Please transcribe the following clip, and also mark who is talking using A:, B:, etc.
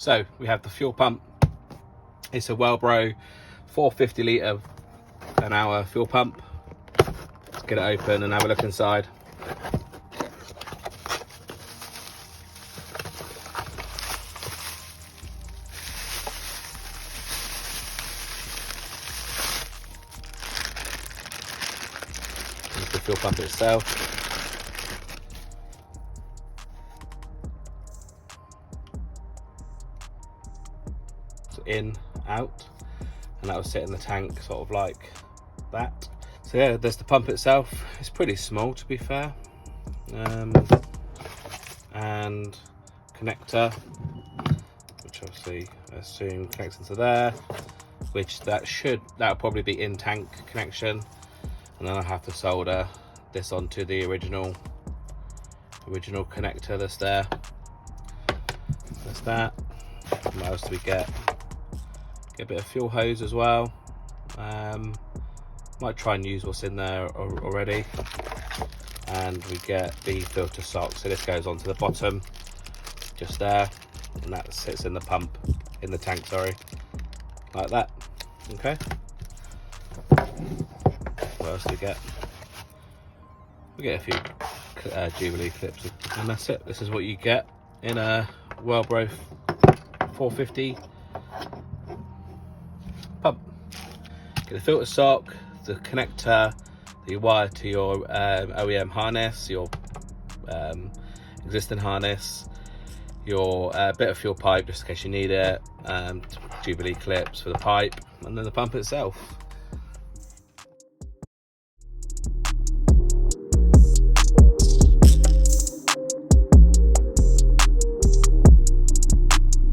A: So we have the fuel pump. It's a Walbro 450 litre an hour fuel pump. Let's get it open and have a look inside. Here's the fuel pump itself. In, out, and that will sit in the tank sort of like that. So yeah, there's the pump itself. It's pretty small, to be fair, and connector, which obviously I assume connects into there, which that'll probably be in tank connection, and then I'll have to solder this onto the original connector that's there. That's that. What else do we get? Get a bit of fuel hose as well. Might try and use what's in there already. And we get the filter sock. So this goes onto the bottom, just there, and that sits in the pump, in the tank, sorry, like that. Okay. What else do we get? We get a few Jubilee clips, and that's it. This is what you get in a Walbro 450 pump. Get the filter sock, the connector, the wire to your OEM harness, your existing harness, your bit of fuel pipe just in case you need it, Jubilee clips for the pipe, and then the pump itself.